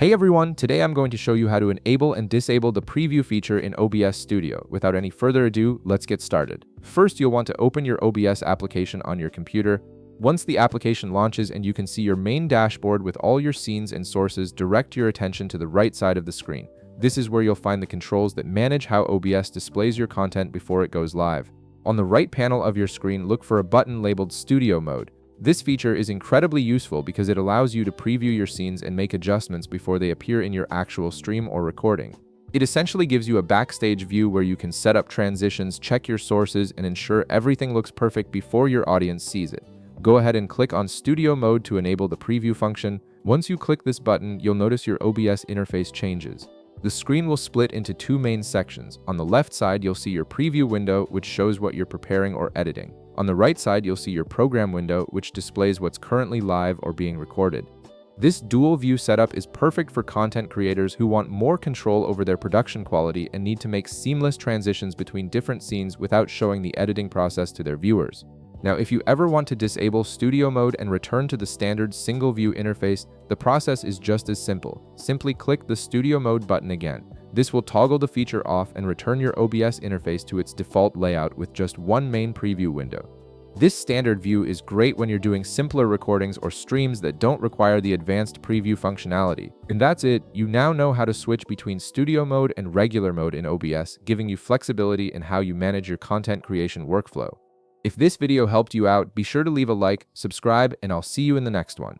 Hey everyone, today I'm going to show you how to enable and disable the preview feature in OBS Studio. Without any further ado, let's get started. First, you'll want to open your OBS application on your computer. Once the application launches and you can see your main dashboard with all your scenes and sources, direct your attention to the right side of the screen. This is where you'll find the controls that manage how OBS displays your content before it goes live. On the right panel of your screen, look for a button labeled Studio Mode. This feature is incredibly useful because it allows you to preview your scenes and make adjustments before they appear in your actual stream or recording. It essentially gives you a backstage view where you can set up transitions, check your sources, and ensure everything looks perfect before your audience sees it. Go ahead and click on Studio Mode to enable the preview function. Once you click this button, you'll notice your OBS interface changes. The screen will split into two main sections. On the left side, you'll see your preview window, which shows what you're preparing or editing. On the right side, you'll see your program window, which displays what's currently live or being recorded. This dual view setup is perfect for content creators who want more control over their production quality and need to make seamless transitions between different scenes without showing the editing process to their viewers. Now, if you ever want to disable Studio Mode and return to the standard single view interface, the process is just as simple. Simply click the Studio Mode button again. This will toggle the feature off and return your OBS interface to its default layout with just one main preview window. This standard view is great when you're doing simpler recordings or streams that don't require the advanced preview functionality. And that's it. You now know how to switch between Studio Mode and regular mode in OBS, giving you flexibility in how you manage your content creation workflow. If this video helped you out, be sure to leave a like, subscribe, and I'll see you in the next one.